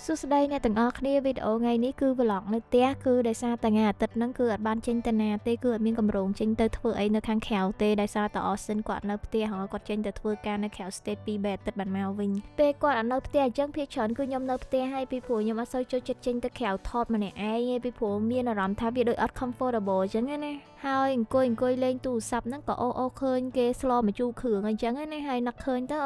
សួស្តីអ្នកទាំងអស់គ្នាវីដេអូថ្ងៃនេះគឺ vlog នៅផ្ទះគឺដោយសារតែថ្ងៃអាទិត្យហ្នឹងគឺអត់បានចេញទៅណាទេគឺអត់មានកម្រងចេញទៅធ្វើអីនៅខាងក្រៅទេដោយសារតែ Austin គាត់នៅផ្ទះហើយគាត់ចេញទៅធ្វើការនៅក្រៅ state 2 បែអាទិត្យបានមកវិញពេលគាត់អត់នៅផ្ទះអញ្ចឹងភាគច្រើនគឺខ្ញុំនៅផ្ទះហើយពីព្រោះខ្ញុំអត់សូវចូលចិត្តចេញទៅក្រៅថតម្នាក់ឯងទេពីព្រោះមានអារម្មណ៍ថាវាដូចអត់ comfortable អញ្ចឹងណាហើយអង្គុយលេងទូរស័ព្ទហ្នឹងក៏អូឃើញគេស្លម្ជូរគ្រឿងអញ្ចឹងណាហើយនឹកឃើញទៅ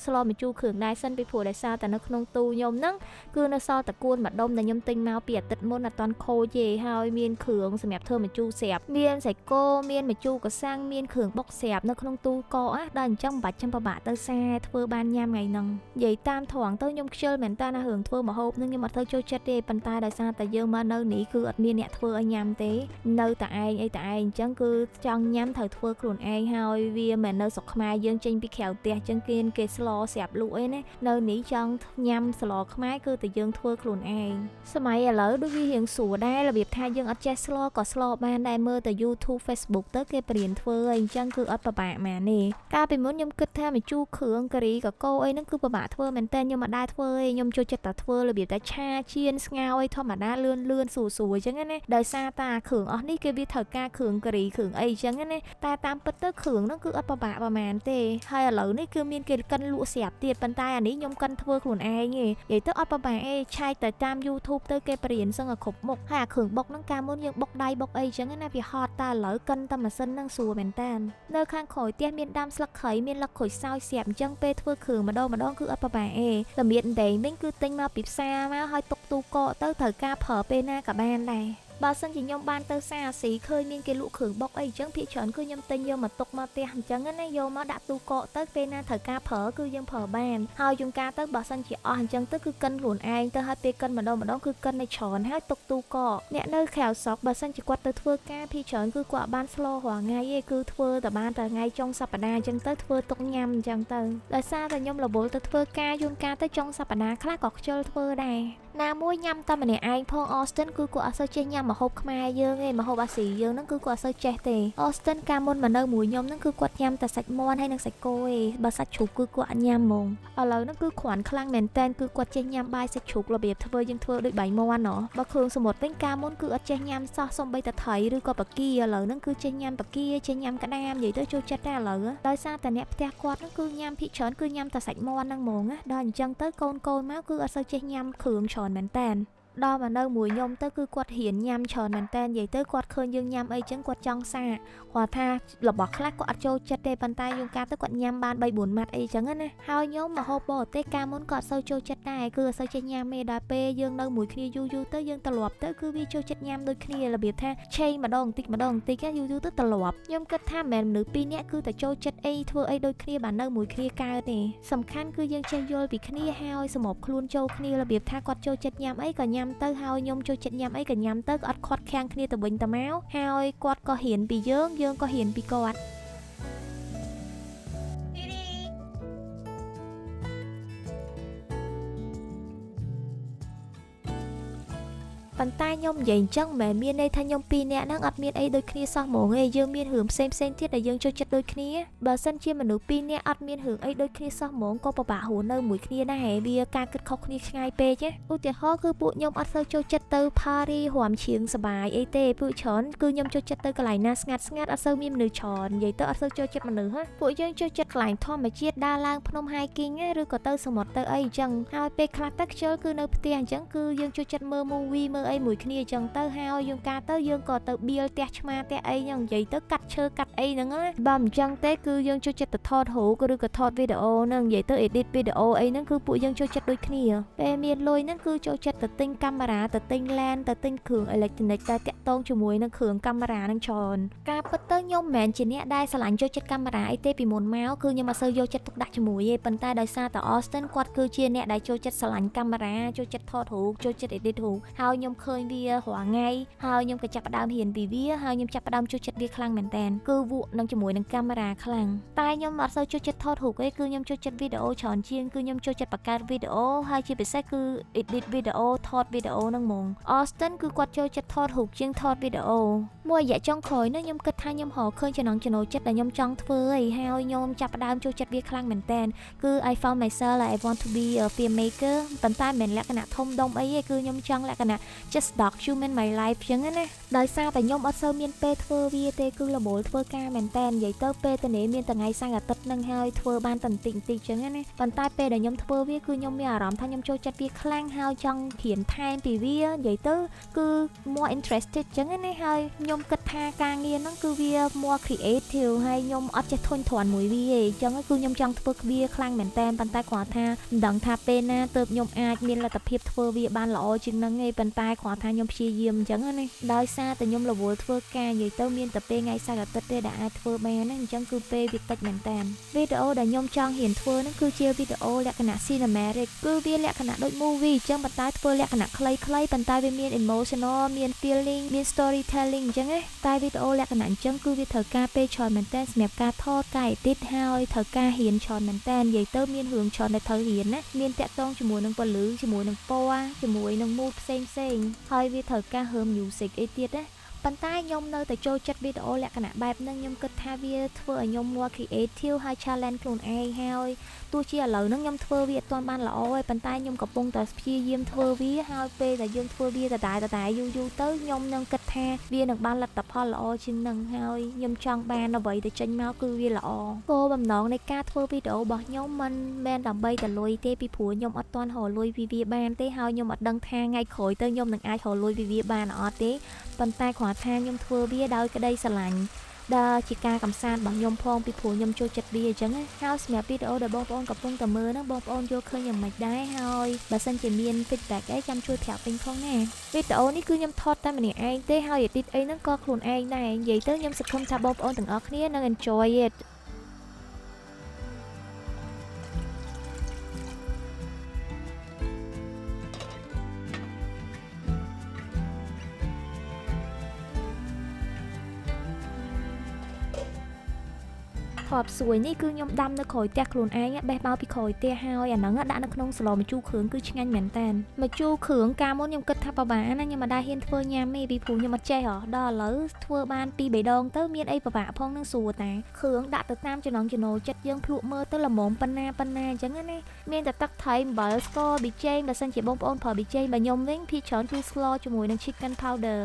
ស្លម្ជូរគ្រឿងដែរសិនពីព្រោះដោយសារតែនៅក្នុងទូខ្ញុំហ្នឹងគឺនៅសល់តែគួនម្ដុំដែលខ្ញុំទិញមកពីអាទិត្យមុនអត់តាន់ខូចទេហើយមានគ្រឿងសម្រាប់ធ្វើម្ជូរស្រាប់មានសាច់គោមានម្ជូរកសាំងមានគ្រឿងបុកស្រាប់នៅក្នុងទូកកដល់អញ្ចឹងមិនបាច់ចាំពិបាកទៅសាធ្វើបានញ៉ាំថ្ងៃហ្នឹងនិយាយតាមត្រង់ទៅខ្ញុំខ្ជិលមែនតើណារឿងធ្វើម្ហូបហ្នឹងខ្ញុំអត់ទៅចូលចិត្តទេប៉ុន្តែដោយសារតែយើងមកនៅនេះគឺអត់មានអ្នកធ្វើឲ្យញ៉ាំទេនៅតែឯងអីតែឯងអញ្ចឹងគឺចង់ញ៉ាំត្រូវធ្វើខ្លួនឯងហើយវាមិននៅស្រុកខ្មែរយើងចេញពីក្រៅផ្ទះអញ្ចឹងគេស្លស្រាប់លក់អីណានៅនេះចង់ញ៉ាំស្លខ្មែរគឺតែយើងធ្វើខ្លួនឯងសម័យឥឡូវដូចវារៀងស្រួលដែររបៀបថាយើងអត់ចេះស្លក៏ស្លបានដែរមើលទៅ YouTube Facebook ទៅគេបរៀនធ្វើអីអញ្ចឹងគឺអត់ពិបាកម៉ានទេកាលពីមុនខ្ញុំគិតថាម្ជូរគ្រឿងការីកកូអីហ្នឹងគឺពិបាកធ្វើមែនតើខ្ញុំមិនដែរធ្វើទេខ្ញុំចូលចិត្តតែធ្វើរបៀបតែឆាជៀនស្ងោរអីធម្មតាលឿនស្រួលអញ្ចឹងណាដោយសារតែគ្រឿងអស់នេះគេវាត្រូវការគ្រឿងការីគ្រឿងអីអញ្ចឹងណាតែតាមពិតទៅគ្រឿងហ្នឹងគឺអត់ពិបាកប្រហែលទេហើយឥឡូវនេះគឺមានគេកិនលក់ស្រាប់ទៀតប៉ុន្តែអានេះខ្ញុំកិនធ្វើខ្លួនឯងទេនិយាយទៅអត់ពិបាកទេឆែកតែតាម YouTube ទៅគេបរៀនសឹងឲ្យគ្រប់មុខហើយអាគ្រឿងបុកហ្នឹងកាលមុនយើងបុកដៃបុកអីចឹងណាវាហត់តែឥឡូវកិនតែម៉ាស៊ីនហ្នឹងស្រួលមែនតើនៅខាងក្រោយផ្ទះមានដាំស្លឹកគ្រៃមានលឹកក្រូចសើចស្រាប់អញ្ចឹងពេលធ្វើគ្រឿងម្ដងគឺអត់ពិបាកទេតម្រៀតដែងវិញគឺទិញមកពីផ្សារមកហើយទុកទូកកទៅត្រូវការប្រើពេលណាក៏បានដែរបើសិនជាខ្ញុំបានទៅសាអាស៊ីឃើញមានគេលក់គ្រឿងបុកអីអញ្ចឹងភាគច្រើនគឺខ្ញុំទិញយកមកទុកមកផ្ទះអញ្ចឹងណាយកមកដាក់ទូកកទៅពេលណាត្រូវការប្រើគឺយើងប្រើបានហើយជួនកាលទៅបើសិនជាអស់អញ្ចឹងទៅគឺកិនខ្លួនឯងទៅហើយពេលកិនម្ដងគឺកិនឲ្យច្រើនហើយទុកទូកកអ្នកនៅក្រៅស្រុកបើសិនជាគាត់ទៅធ្វើការភាគច្រើនគឺគាត់បានស្លរាល់ថ្ងៃឯងគឺធ្វើតែបានតែថ្ងៃចុងសប្តាហ៍អញ្ចឹងទៅធ្វើទុកញ៉ាំអញ្ចឹងទៅដោយសារតែខ្ញុំរវល់ទៅធ្វើការជួនកាលទៅចុងសប្តាហ៍ខ្លះក៏ខ្ជិលធ្វើដែរណាមួយញ៉ាំតែម្នាក់ឯងផង Austin គឺគាត់អត់សូវចេះញ៉ាំម្ហូបខ្មែរយើងទេម្ហូបអាស៊ីយើងហ្នឹងគឺគាត់អត់សូវចេះទេ Austin កាលមុនមកនៅមួយខ្ញុំហ្នឹងគឺគាត់ញ៉ាំតែសាច់មាន់ហើយនិងសាច់គោទេបើសាច់ជ្រូកគឺគាត់អត់ញ៉ាំហ្មងឥឡូវហ្នឹងគឺគ្រាន់ខ្លាំងមែនតើគឺគាត់ចេះញ៉ាំបាយសាច់ជ្រូករបៀបធ្វើយើងធ្វើដូចបាយមាន់ហ៎បើគ្រឿងសមុទ្រវិញកាលមុនគឺអត់ចេះញ៉ាំសោះសំបីតែត្រីឬក៏បកាឥឡូវហ្នឹងគឺចេះញ៉ាំបកាចេះញ៉ាំក្តាមនិយាយទៅចូលចិត្តតែឥឡូវដោយសារតែអ្នកផ្ទះគាត់ហ្នឹងគឺញ៉ាំភាគច្រើនគឺញ៉ាំតែសាច់មាន់ហ្នឹងហ្មងណាដល់អញ្ចឹងទៅកូនមកគឺអត់សូវចេះញ៉ាំគ្រឿងច្រើនមែនតើដល់មកនៅមួយខ្ញុំទៅគឺគាត់ហ៊ានញ៉ាំច្រើនមែនតើនិយាយទៅគាត់ឃើញយើងញ៉ាំអីចឹងគាត់ចង់សាគាត់ថារបស់ខ្លះគាត់អត់ចូលចិត្តទេប៉ុន្តែយើងកាលទៅគាត់ញ៉ាំបាន3 4ម៉ាត់អីចឹងណាហើយខ្ញុំមកហូបបរទេសកាលមុនគាត់អត់សូវចូលចិត្តដែរគឺអត់សូវចេះញ៉ាំទេដល់ពេលយើងនៅមួយគ្នាយូរទៅយើងត្រឡប់ទៅគឺវាចូលចិត្តញ៉ាំដូចគ្នារបៀបថាឆេងម្ដងបន្តិចយូរទៅត្រឡប់ខ្ញុំគិតថាមិនមែនមនុស្សពីរនាក់គឺតែចូលចិត្តអីធ្វើអីដូចគ្នាបាននៅមួយគ្នាកើតទេសំខាន់គឺយើងចេះយល់ពីគ្នាហើយសម្របខ្លួនចូលគ្នារបៀបថាគាត់ចូលចិត្តញ៉ាំអីក៏ញ៉ាំទៅហើយខ្ញុំចូលចិត្តញ៉ាំអីក៏ញ៉ាំទៅក៏អត់ខាត់ខាំងគ្នាទៅវិញទៅមកហើយគាត់ក៏ហ៊ានពីយើងក៏ហ៊ានពីគាត់ប៉ុន្តែខ្ញុំនិយាយអញ្ចឹងមិនមែនមានន័យថាខ្ញុំពីរនាក់ហ្នឹងអត់មានអីដូចគ្នាសោះហ្មងទេយើងមានរឿងផ្សេងទៀតដែលយើងចូលចិត្តដូចគ្នាបើសិនជាមនុស្សពីរនាក់អត់មានរឿងអីដូចគ្នាសោះហ្មងក៏ពិបាករស់នៅមួយគ្នាដែរវាការគិតខុសគ្នាឆ្ងាយពេកណាឧទាហរណ៍គឺពួកខ្ញុំអត់សូវចូលចិត្តទៅ party រាំឈៀងសបាយអីទេពួកច្រើនគឺខ្ញុំចូលចិត្តទៅកន្លែងណាស្ងាត់អត់សូវមានមនុស្សច្រើននិយាយទៅអត់សូវចូលចិត្តមនុស្សពួកយើងចូលចិត្តកន្លែងធម្មជាតិដើរឡើងភ្នំ hiking ឬក៏ទៅសមុទ្រទៅអីអញ្ចឹងហើយពេលខ្លះទៅខ្ជិលគឺនៅផ្ទះអញ្ចឹងគឺយើងចូលចិត្តមើល movie មើលអីមួយគ្នាអញ្ចឹងទៅហើយយើងកាទៅយើងក៏ទៅបៀលផ្ទះឆ្មាផ្ទះអីហ្នឹងនិយាយទៅកាត់ឈើកាត់អីហ្នឹងបើមិនអញ្ចឹងទេគឺយើងចូលចិត្តទៅថតរូបឬក៏ថតវីដេអូហ្នឹងនិយាយទៅ edit វីដេអូអីហ្នឹងគឺពួកយើងចូលចិត្តដូចគ្នាពេលមានលុយហ្នឹងគឺចូលចិត្តទៅទិញកាមេរ៉ាទៅទិញឡេនទៅទិញគ្រឿងអេឡិចត្រូនិកតែតាក់ទងជាមួយនឹងគ្រឿងកាមេរ៉ាហ្នឹងច្រើនការពិតទៅខ្ញុំមិនមែនជាអ្នកដែលស្រឡាញ់ចូលចិត្តកាមេរ៉ាអីទេពីមុនមកគឺខ្ញុំអត់សូវយកចិត្តទុកដាក់ជាមួយទេប៉ុន្តែដោយសារតែ Austin គាត់គឺជាអ្នកដែលចូលចិត្តស្រឡាញ់កាមេរ៉ាចូលចិត្តថតរូបចូលចិត្ត edit រូបហើយខ្ញុំ ឃើញវារាល់ថ្ងៃហើយខ្ញុំក៏ចាប់ផ្ដើមរៀនពីវាហើយខ្ញុំចាប់ផ្ដើមចូលចិត្តវាខ្លាំងមែនតើគឺវក់នឹងជាមួយនឹងកាមេរ៉ាខ្លាំងតែខ្ញុំអត់សូវចូលចិត្តថតរូបទេគឺខ្ញុំចូលចិត្តវីដេអូច្រើនជាងគឺខ្ញុំចូលចិត្តបង្កើតវីដេអូហើយជាពិសេសគឺ edit វីដេអូថតវីដេអូហ្នឹងហ្មង Austin គឺគាត់ចូលចិត្តថតរូបជាងថតវីដេអូមួយរយៈចុងក្រោយនេះខ្ញុំគិតថាខ្ញុំរកឃើញចំណង់ចំណូលចិត្តដែលខ្ញុំចង់ធ្វើហើយខ្ញុំចាប់ផ្ដើមចូលចិត្តវាខ្លាំងមែនតើគឺ I found myself I want to be a filmmaker ប៉ុន្តែមិនលក្ខណៈធំដុំអីទេគឺខ្ញុំចង់លក្ខណៈ just document my life ចឹងណាដោយសារតែខ្ញុំអត់សូវមានពេលធ្វើវាទេគឺរវល់ធ្វើការមែនតើនិយាយទៅពេលតនេមានថ្ងៃសៅរ៍អាទិត្យនឹងហើយធ្វើបានតែបន្តិចចឹងណាប៉ុន្តែពេលដែលខ្ញុំធ្វើវាគឺខ្ញុំមានអារម្មណ៍ថាខ្ញុំចូលចិត្តវាខ្លាំងហើយចង់រៀនថែមពីវានិយាយទៅគឺ more interested ចឹងណាហើយខ្ញុំគិតថាការងារហ្នឹងគឺវា more creative ហើយខ្ញុំអត់ចេះធុញទ្រាន់មួយវាទេចឹងគឺខ្ញុំចង់ធ្វើវាខ្លាំងមែនតើប៉ុន្តែគ្រាន់ថាមិនដឹងថាពេលណាទើបខ្ញុំអាចមានលទ្ធភាពធ្វើវាបានល្អជាងហ្នឹងទេប៉ុន្តែគ្រាន់ថាខ្ញុំព្យាយាមអញ្ចឹងណាដោយសារតែខ្ញុំរវល់ធ្វើការនិយាយទៅមានតែពេលថ្ងៃសៅរ៍អាទិត្យទេដែលអាចធ្វើបានហ្នឹងអញ្ចឹងគឺពេលវាតិចមែនតើវីដេអូដែលខ្ញុំចង់រៀនធ្វើហ្នឹងគឺជាវីដេអូលក្ខណៈ cinematic គឺវាលក្ខណៈដូច movie អញ្ចឹងប៉ុន្តែធ្វើលក្ខណៈខ្លីៗប៉ុន្តែវាមាន emotional មាន feeling មាន storytelling អញ្ចឹងណាតែវីដេអូលក្ខណៈអញ្ចឹងគឺវាត្រូវការពេលច្រើនមែនតើសម្រាប់ការថតការ edit ហើយត្រូវការរៀនច្រើនមែនតើនិយាយទៅមានរឿងច្រើនដែលត្រូវរៀនណាមានតាក់ទងជាមួយនឹងពលឺជាមួយនឹងពណ៌ជាមួយនឹង mood ផ្សេងហើយវាត្រូវការហើម music អីទៀតណាប៉ុន្តែខ្ញុំនៅតែចូលចិត្តវីដេអូលក្ខណៈបែបហ្នឹងខ្ញុំគិតថាវាធ្វើឲ្យខ្ញុំ more creative ហើយ challenge ខ្លួនឯងហើយទោះជាឥឡូវហ្នឹងខ្ញុំធ្វើវាអត់ទាន់បានល្អទេប៉ុន្តែខ្ញុំកំពុងតែព្យាយាមធ្វើវាហើយពេលដែលយើងធ្វើវាដដែលយូរទៅខ្ញុំនឹងគិតថាវានឹងបានលទ្ធផលល្អជាងហ្នឹងហើយខ្ញុំចង់បានអ្វីដែលចេញមកគឺវាល្អគោលបំណងនៃការធ្វើវីដេអូរបស់ខ្ញុំមិនមែនដើម្បីតែលុយទេពីព្រោះខ្ញុំអត់ទាន់រកលុយពីវាបានទេហើយខ្ញុំអត់ដឹងថាថ្ងៃក្រោយទៅខ្ញុំនឹងអាចរកលុយពីវាបានអត់ទេប៉ុន្តែគ្រាន់ថាខ្ញុំធ្វើវាដោយក្តីស្រឡាញ់ដែលជាការកំសាន្តរបស់ខ្ញុំផងពីព្រោះខ្ញុំចូលចិត្តវាអញ្ចឹងណាហើយសម្រាប់វីដេអូដែលបងប្អូនកំពុងតែមើលហ្នឹងបងប្អូនយល់ឃើញយ៉ាងម៉េចដែរហើយបើសិនជាមាន feedback អីចាំជួយប្រាប់វិញផងណាវីដេអូនេះគឺខ្ញុំថតតែម្នាក់ឯងទេហើយ edit អីហ្នឹងក៏ខ្លួនឯងដែរនិយាយទៅខ្ញុំសង្ឃឹមថាបងប្អូនទាំងអស់គ្នានឹង enjoy itថបសួយនេះគឺខ្ញុំដាំនៅក្រោយផ្ទះខ្លួនឯងបេះមកពីក្រោយផ្ទះហើយអាហ្នឹងដាក់នៅក្នុងស្លម្ជូរគ្រឿងគឺឆ្ងាញ់មែនតើម្ជូរគ្រឿងកាលមុនខ្ញុំគិតថាពិបាកណាខ្ញុំមិនដែលហ៊ានធ្វើញ៉ាំទេពីព្រោះខ្ញុំអត់ចេះដល់ឥឡូវធ្វើបាន2 3ដងទៅមានអីពិបាកផងនឹងស្រួលតែគ្រឿងដាក់ទៅតាមចំណង់ចំណូលចិត្តយើងភ្លក់មើលទៅល្មមប៉ុណ្ណាអញ្ចឹងណាមានតែទឹកត្រីអំបិលស្ករប៊ីចេងបើសិនជាបងប្អូនប្រើប៊ីចេងបើខ្ញុំវិញភាគច្រើនគឺស្លជាមួយនឹង chicken powder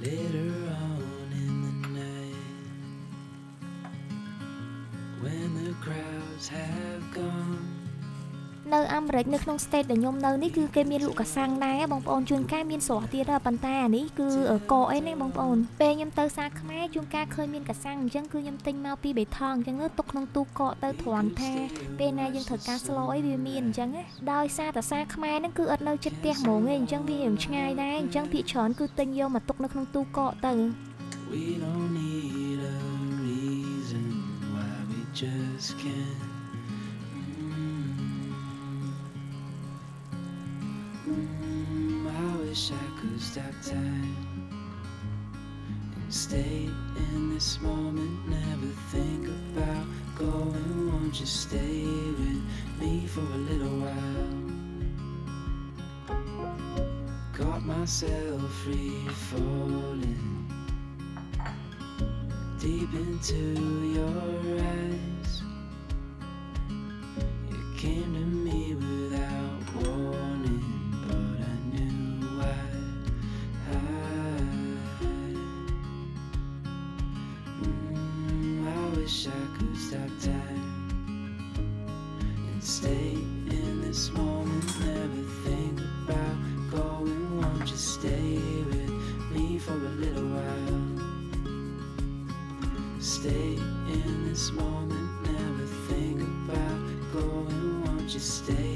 Later on in the night, when the crowds have gone នៅអាមេរិកនៅក្នុង state ដែលខ្ញុំនៅនេះគឺគេមានលក់កាសាំងដែរបងប្អូនជួនកាលមានស្រស់ទៀតប៉ុន្តែអានេះគឺកកអីណាបងប្អូនពេលខ្ញុំទៅសាខ្មែរជួនកាលឃើញមានកាសាំងអញ្ចឹងគឺខ្ញុំទិញមកពីបេថងអញ្ចឹងទុកក្នុងទូកកទៅទ្រាំថាពេលណាយើងត្រូវការស្លអីវាមានអញ្ចឹងណាដោយសារតែសាខ្មែរហ្នឹងគឺអត់នៅជិតផ្ទះហ្មងទេអញ្ចឹងវារឿងឆ្ងាយដែរអញ្ចឹងភាគច្រើនគឺទិញយកមកទុកនៅក្នុងទូកកទៅ We don't need a reason why we just can't I wish I could stop time and stay in this moment, never think about going. Won't you stay with me for a little while? Caught myself free falling deep into your eyes. You came to me without warning, but I knew why. wish I could stop time and stay in this moment, never think about going. Won't you stay with me for a little while? Stay in this moment, never think about going. Won't you stay